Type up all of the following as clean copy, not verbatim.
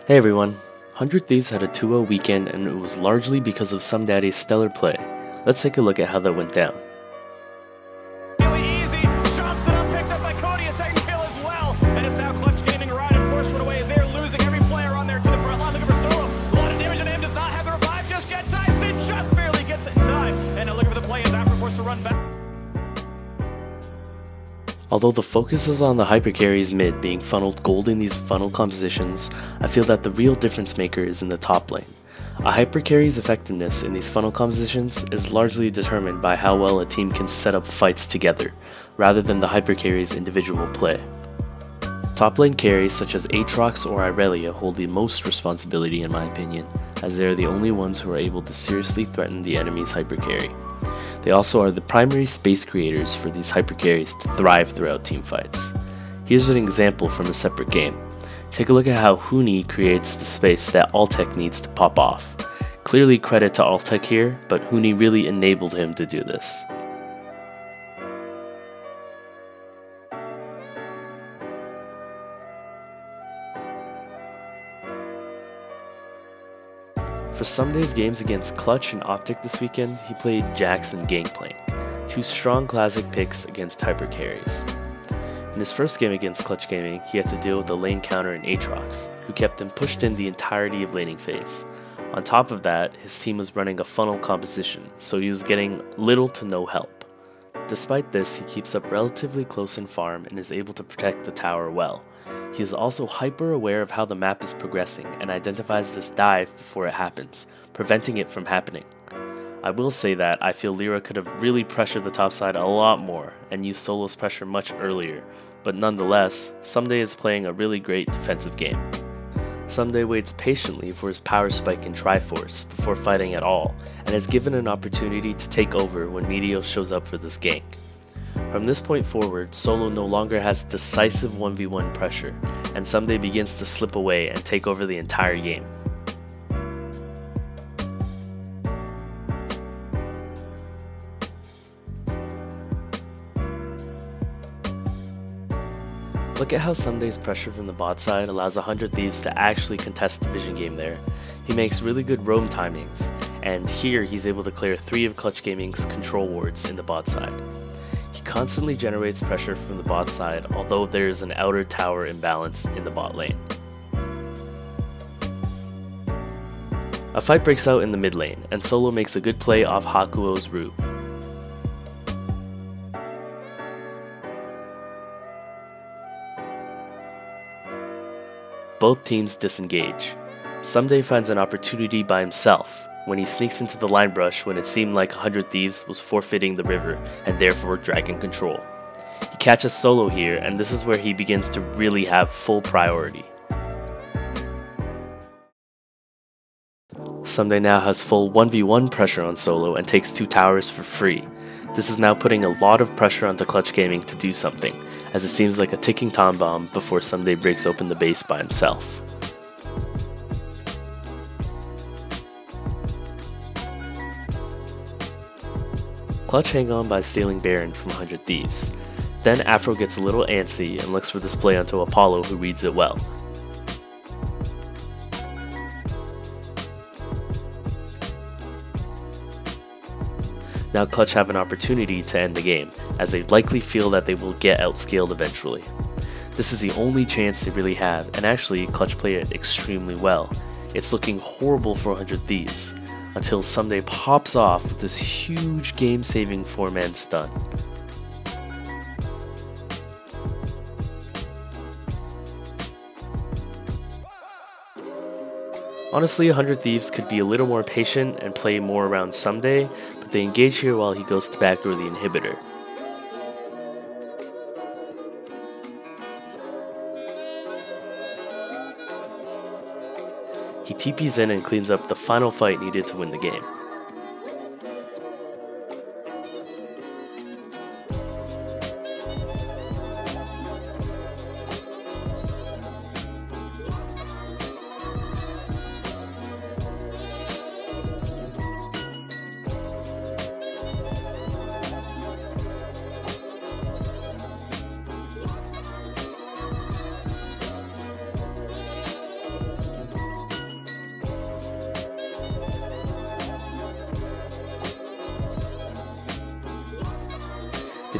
Hey everyone, 100 Thieves had a 2-0 weekend and it was largely because of Ssumday's stellar play. Let's take a look at how that went down. Really easy. Chops it up, picked up by Cody, a second kill as well. And it's now Clutch Gaming right and forced one away as they're losing every player on there to the front line. Looking for Solo. A lot of damage on him, does not have the revive just yet. Tyson just barely gets it in time. And looking for the play as Afro forced to run back. Although the focus is on the hypercarries mid being funneled gold in these funnel compositions, I feel that the real difference maker is in the top lane. A hypercarry's effectiveness in these funnel compositions is largely determined by how well a team can set up fights together, rather than the hypercarry's individual play. Top lane carries such as Aatrox or Irelia hold the most responsibility in my opinion, as they are the only ones who are able to seriously threaten the enemy's hypercarry. They also are the primary space creators for these hypercarries to thrive throughout teamfights. Here's an example from a separate game. Take a look at how Huni creates the space that Optic needs to pop off. Clearly credit to Optic here, but Huni really enabled him to do this. For Ssumday's games against Clutch and Optic this weekend, he played Jax and Gangplank, two strong classic picks against hypercarries. In his first game against Clutch Gaming, he had to deal with a lane counter in Aatrox, who kept him pushed in the entirety of laning phase. On top of that, his team was running a funnel composition, so he was getting little to no help. Despite this, he keeps up relatively close in farm and is able to protect the tower well. He is also hyper aware of how the map is progressing and identifies this dive before it happens, preventing it from happening. I will say that I feel Lyra could have really pressured the top side a lot more and used Solo's pressure much earlier, but nonetheless, Ssumday is playing a really great defensive game. Ssumday waits patiently for his power spike in Triforce before fighting at all, and is given an opportunity to take over when Meteos shows up for this gank. From this point forward, Solo no longer has decisive 1v1 pressure, and Ssumday begins to slip away and take over the entire game. Look at how Ssumday's pressure from the bot side allows 100 Thieves to actually contest the vision game there. He makes really good roam timings, and here he's able to clear 3 of Clutch Gaming's control wards in the bot side. He constantly generates pressure from the bot side, although there is an outer tower imbalance in the bot lane. A fight breaks out in the mid lane, and Solo makes a good play off Hakuo's root. Both teams disengage. Ssumday finds an opportunity by himself, when he sneaks into the line brush when it seemed like 100 Thieves was forfeiting the river and therefore dragging control. He catches Solo here, and this is where he begins to really have full priority. Ssumday now has full 1v1 pressure on Solo and takes 2 towers for free. This is now putting a lot of pressure onto Clutch Gaming to do something, as it seems like a ticking time bomb before Ssumday breaks open the base by himself. Clutch hang on by stealing Baron from 100 Thieves. Then Afro gets a little antsy and looks for this play onto Apollo, who reads it well. Now Clutch have an opportunity to end the game, as they likely feel that they will get outscaled eventually. This is the only chance they really have, and actually Clutch play it extremely well. It's looking horrible for 100 Thieves, until Ssumday pops off with this huge game-saving 4-man stun. Honestly, 100 Thieves could be a little more patient and play more around Ssumday, but they engage here while he goes to backdoor the inhibitor. He TPs in and cleans up the final fight needed to win the game.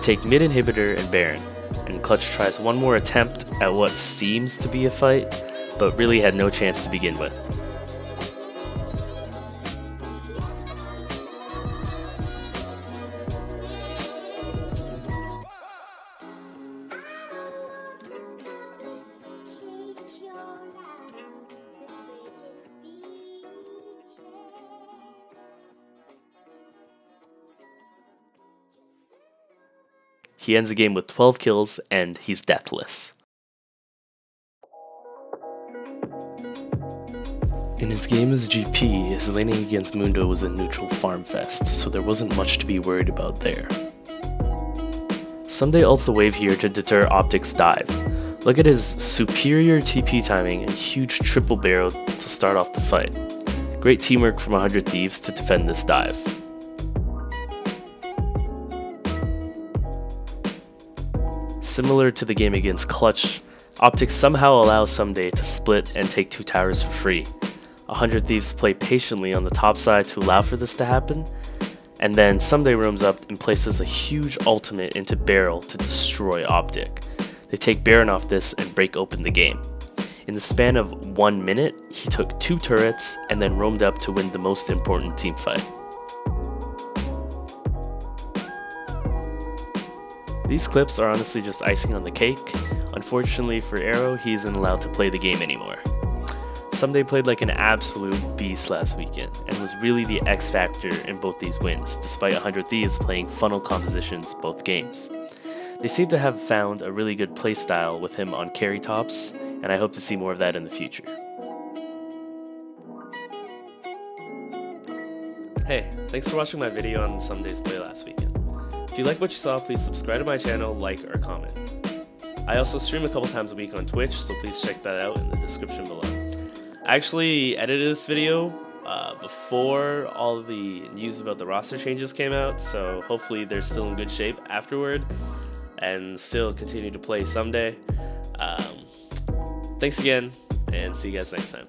take mid inhibitor and Baron, and Clutch tries one more attempt at what seems to be a fight, but really had no chance to begin with. He ends the game with 12 kills, and he's deathless. In his game as GP, his laning against Mundo was a neutral farm fest, so there wasn't much to be worried about there. Ssumday ults the wave here to deter Optic's dive. Look at his superior TP timing and huge triple barrel to start off the fight. Great teamwork from 100 Thieves to defend this dive. Similar to the game against Clutch, Optic somehow allows Ssumday to split and take 2 towers for free. 100 Thieves play patiently on the top side to allow for this to happen, and then Ssumday roams up and places a huge ultimate into Barrel to destroy Optic. They take Baron off this and break open the game. In the span of 1 minute, he took 2 turrets and then roamed up to win the most important team fight. These clips are honestly just icing on the cake. Unfortunately for Arrow, he isn't allowed to play the game anymore. Ssumday played like an absolute beast last weekend, and was really the X factor in both these wins, despite 100 Thieves playing funnel compositions both games. They seem to have found a really good playstyle with him on carry tops, and I hope to see more of that in the future. Hey, thanks for watching my video on Ssumday's play last weekend. If you like what you saw, please subscribe to my channel, like, or comment. I also stream a couple times a week on Twitch, so please check that out in the description below. I actually edited this video before all the news about the roster changes came out, so hopefully they're still in good shape afterward and still continue to play Ssumday. Thanks again, and see you guys next time.